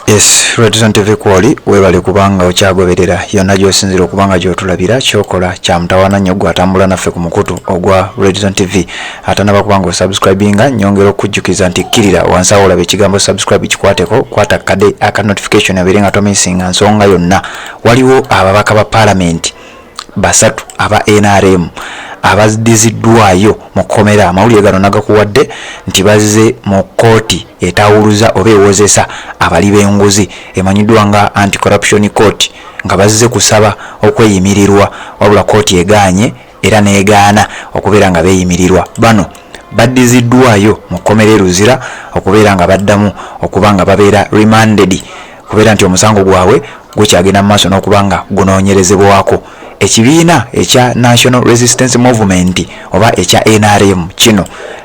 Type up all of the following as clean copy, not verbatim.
Yes, Redison TV kwoli webale kubanga okyagoberera yonna gy'osinzira okubanga gy'otulabira kyokola kya mutawaana nnyo gwe atambula naffe ku mukutu ogwa Redison TV atanaba kubanga osubscribinga nyongera okujjukiza nti kkirira wansi awo olaba ekigambo subscribe kikwateko kwata kade aka notification abere nga tomisinga nsonga yonna. Waliwo ababaka ba parliament basatu aba NRM abaziddwayo mu kkomera. Amawulire gano nagakuwadde nti bazze mu kooti etawuluza oba ewozesa abali b'enguzi emanyiddwa nga anti-corruption court nga bazze kusaba okweyimirirwa wabula kooti egaanye era n'egaana okubeera nga beeyimirirwa. Bano baddiziddwayo mu kkomera eruzira okubeera nga baddamu okuba nga babeera remanded kubeera nti omusango gwabwe gukyagenda mu maaso n'okuba nga gunoonyerezebwako. Ekibiina ekya National Resistance Movement oba ekya NRM kino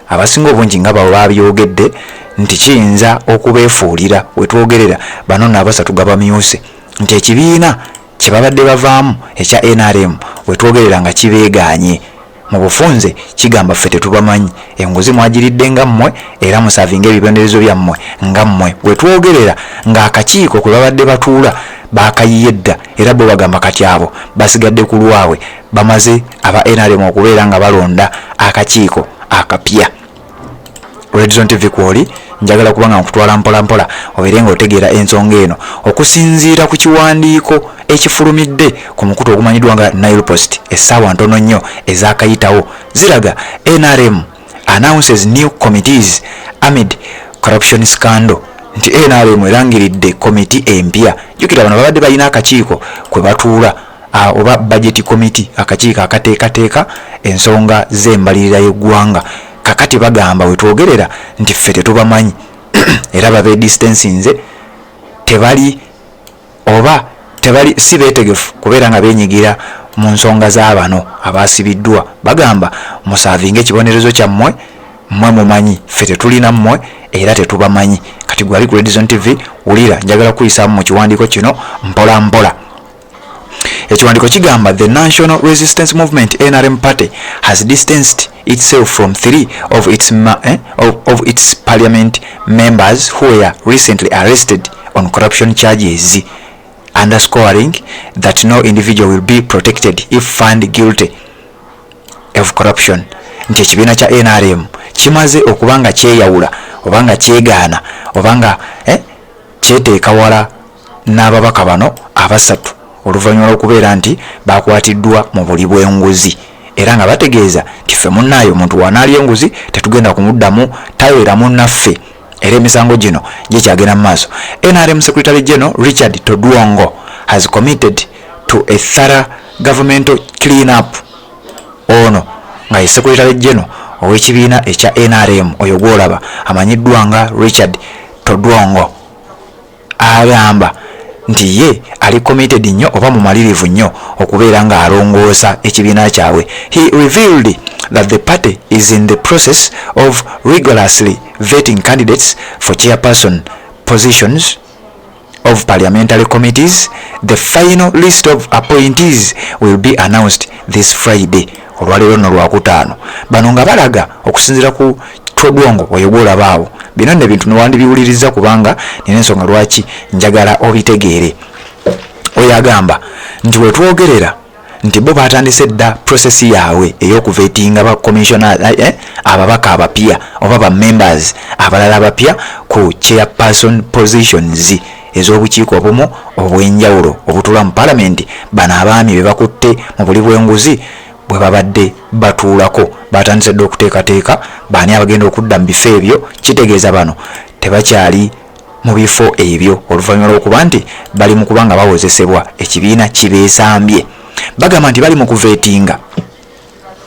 abasinga obungi nga babo babyogedde nti kiyinza okubeefuulira wetwogerera bano n'abasatu gabamyuse nti ekibiina kye babadde bavaamu ekya NRM wetwogerera nga kibeegaanye mu bufunze kigamba ffe tetubamanyi enguzi mwagiridde nga mmwe era musavinga ebibonerezo byammwe nga mmwe wetwogerera ng'akakiiko kwe babadde batuula bakayiyedda era bo bagamba kati abo basigadde ku lwabwe bamaze aba NRM okubeera nga balonda akakiiko akapya. Redison TV kwoli njagala kubanga nkutwala mpola mpola obeere nga otegeera ensonga eno okusinziira ku kiwandiiko ekifulumidde ku mukutu ogumanyiddwa nga Nile Post essaawa ntono nnyo ezaakayitawo ziraga NRM announces new committees amid corruption scandal nti NRM erangiridde komiti empya. Jukira bano babadde balina akakiiko kwe batuula oba budget committee akakiiko akateekateeka ensonga z'embalirira y'eggwanga kakati bagamba wetwogerera nti ffe tetubamanyi era babe distancinze tebali si beetegefu kubeera nga beenyigira mu nsonga z'abano abaasibiddwa. Bagamba musaavinga ekibonerezo kyammwe mmwe mumanyi ffe tetulina mmwe era tetubamanyi. Kati gwali ku Redison TV wulira njagala kuyisaamu mu kiwandiiko kino mpola mpola. Ekiwandiiko kigamba the National Resistance Movement NRM party has distanced itself from 3 of its parliament members who were recently arrested on corruption charges, underscoring that no individual will be protected if found guilty of corruption. Nti ekibiina kya NRM kimaze okubanga kyeyawula obanga kyegaana obanga kyeteeka wala n'ababaka bano abasatu oluvannyuma lw'okubeera nti bakwatiddwa mu buli bw'enguzi era nga bategeeza nti ffe munnaayo omuntu wanaali enguzi tetugenda kumuddamu tayera munnaffe era emisango gino gikyagenda mu maaso. NRM Secretary General Richard Todwongo has committed to a thorough governmental clean-up. Ono nga ye Secretary General ow'ekibiina ekya NRM oyo gwolaba amanyiddwa nga Richard Todwongo agamba nti ye ali committed nnyo oba mumalirivu nnyo okubeera nga alongoosa ekibiina kyabwe. He revealed that the party is in the process of rigorously vetting candidates for chairperson positions of parliamentary committees. The final list of appointees will be announced this Friday. Olwaleero no lwakutaano bano nga balaga okusinziira ku Todwongo oyo gwolaba awo bino nno ebintu newandibiwuliriza kubanga nina ensonga lwaki njagala obitegeere. Oyo agamba nti wetwogerera nti bo batandise dda process yaabwe ey'okuvetinga ba commissioner ababaka abapya oba ba members abalala abapya ku chairperson positions ez'obukiiko obumu obw'enjawulo obutula mu parliament. Bano abaami be bakutte mu buli bw'enguzi bwe babadde batuulako batandise dda okuteekateeka baani abagenda okudda mu bifo ebyo. Kitegeeza bano tebakyali mu bifo ebyo oluvannyuma lw'okuba nti bali mu kuba nga bawozesebwa ekibiina kibeesambye. Bagamba nti bali mu kuveetinga,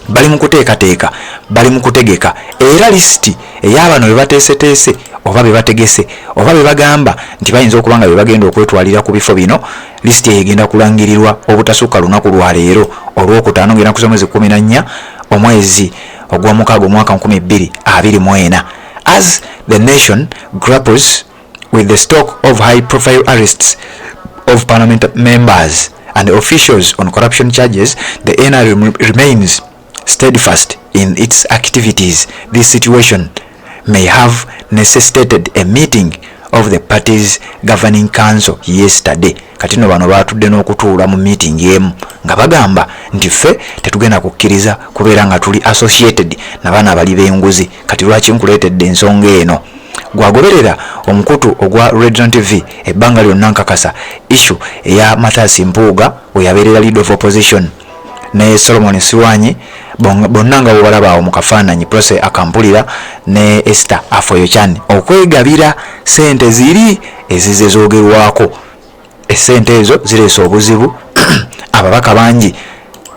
bali mu kuteekateeka, bali mu kutegeka era lisiti ey'abano be bateeseteese oba be bategese oba be bagamba nti bayinza okuba nga be bagenda okwetwalira ku bifo bino. Lisiti egenda kulangirirwa obutasukka lunaku lwa leero olwokutaano ngenda kusoma mwezi 14 omwezi ogw'omukaaga omwaka 2024 as the nation grapples with the stock of high profile arrests of parliament members and officials on corruption charges. The NRM remains steadfast in its activities. This situation may have necessitated a meeting of the party's governing council yesterday. Kati no bano batudde n'okutuula mu meeting emu nga bagamba nti ffe tetugenda kukkiriza kubeera nga tuli associated n'abaana abali b'enguzi. Kati lwaki nkuleetedde ensonga eno? Gwagoberera omukutu ogwa Region TV ebbanga lyonna nkakasa issue eya Mathias Mpuuga we yabeerera leader of opposition ne Solomon Siwanyi bonna nga bwebalaba mu kafaananyi Prose Akampulira ne Esther Afoyochan okwegabira sente ziri ezize zoogerwako. Esente ezo zireese obuzibu ababaka bangi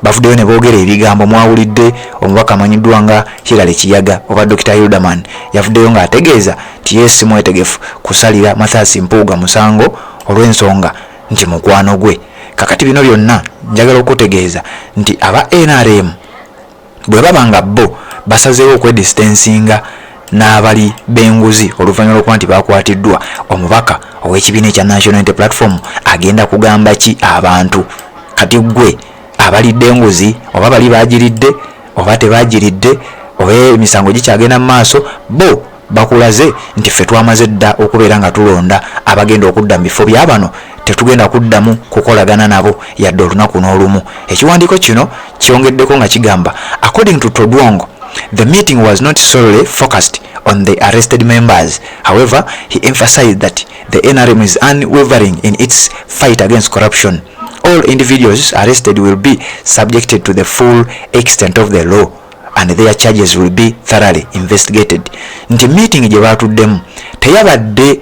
bafuddeyo ne boogera ebigambo. Mwawulidde omubaka amanyiddwa nga Hilary Kiyaga oba Dr. Hilderman yavuddeyo ng'ategeeza nti yesi mwetegefu kusalira Mathias Mpuuga musango olw'ensonga nti mukwano gwe. Kakati bino byonna njagala okutegeeza nti aba NRM bwe baba nga bo basazeewo okwedistansinga n'abali b'enguzi oluvannyuma lw'okuba nti bakwatiddwa, omubaka ow'ekibiina ekya National Unity Platform agenda kugamba ki abantu? Kati gwe abalidde enguzi oba bali bagiridde oba tebagiridde oba emisango gikyagenda mu maaso, bo bakulaze nti ffe twamaze dda okubeera nga tulonda abagenda okudda mu bifo bya bano, tetugenda kuddamu kukolagana nabo yadde olunaku n'olumu. Ekiwandiiko kino kyongeddeko nga kigamba according to Todwong, the meeting was not solely focused on the arrested members. However, he emphasized that the NRM is unwavering in its fight against corruption. All individuals arrested will be subjected to the full extent of the law and their charges will be thoroughly investigated. Nti meeting gye batuddemu teyabadde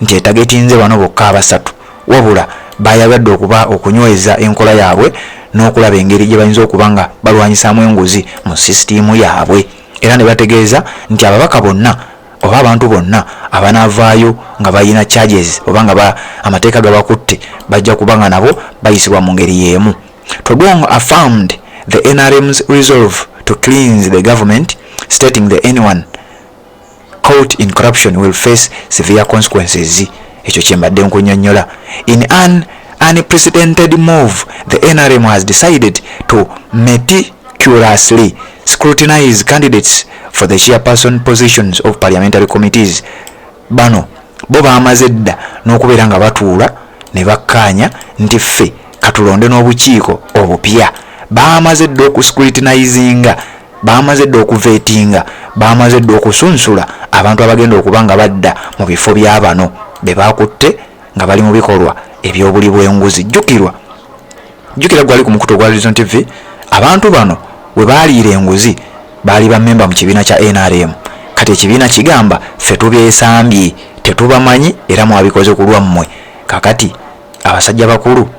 nti etagetinze bano bokka abasatu, wabula bayagadde okuba okunyweza enkola yaabwe n'okulaba engeri gye bayinza okuba nga balwanyisaamu enguzi mu sisitiimu yaabwe. Era ne bategeeza nti ababaka bonna oba abantu bonna abanaavaayo nga bayina charges oba nga amateeka gabakutte bajja kuba nga nabo bayisibwa mu ngeri y'emu. Todwong affirmed the NRM's resolve to cleanse the government, stating that anyone caught in corruption will face severe consequences. Ekyo kyembadde nkunnyonnyola. In an unprecedented move, the NRM has decided to meticulously scrutinize candidates for the chairperson positions of parliamentary committees. Bano bo baamaze dda n'okubeera nga batuula ne bakkaanya nti ffe katulonde n'obukiiko obupya. Baamaze dda okuscrutinizinga, baamaze dda okuveetinga, baamaze dda okusunsula abantu abagenda okuba nga badda mu bifo bya bano be baakutte nga bali mu bikolwa ebyobuli bw'enguzi. Jjukira gwali ku mukutu gwa Region TV, abantu bano we baaliira enguzi baali bammemba mu kibiina kya NRM. Kati ekibiina kigamba ffe tubyesambye, tetubamanyi era mwabikoze ku lwammwe. Kakati abasajja bakulu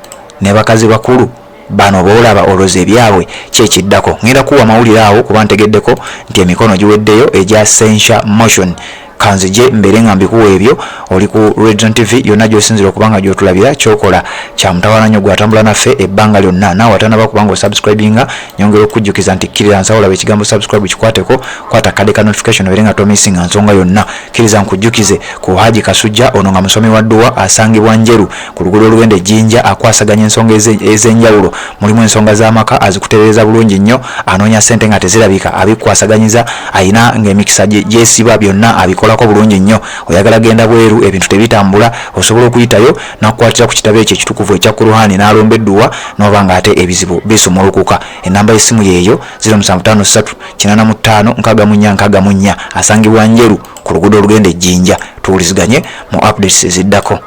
ne bakazi bakulu bano boolaba oloze ebyabwe kyekiddako. Ngenda kuwa mawulire awo kuba ntegeddeko nti emikono giweddeyo egya censure motion. Kanzije mbere nga mbikuwa ebyo oli ku Region TV yonna gy'osinzira okubanga gy'otulabira. Kyokola kya mutawaana nnyo gwatambula naffe ebbanga lyonna. Naawe atanaba kubanga osubscribinga, nyongera okujjukiza nti kkiriza nsaba olaba ekigambo subscribe kikwateko, kwata kade ka notification obeere nga tomissinga nsonga yonna. Kkiriza nkujjukize ku Haji Kasujja, ono nga musomi wa dduwa asangibwa Njeru ku luguudo olugenda e Jinja, akwasaganya ensonga ez'enjawulo. Mulimu ensonga z'amaka, azikutereeza bulungi nnyo, anoonya ssente nga tezirabika, abikwasaganyiriza, ayina ng'emikisa gyesiba byonna abikolako bulungi nnyo. Oyagala genda bweru ebintu tebitambula, osobola okuyitayo n'akukwatira ku kitabo ekyo ekitukuvu ekya Kuruhani n'alomba edduwa n'oba ng'ate ebizibu bisumulukuka. Ennamba y'essimu yeeyo 0753 85 64 asangibwa Njeru ku luguudo olugenda e Jinja. Tuwuliziganye mu updates eziddako.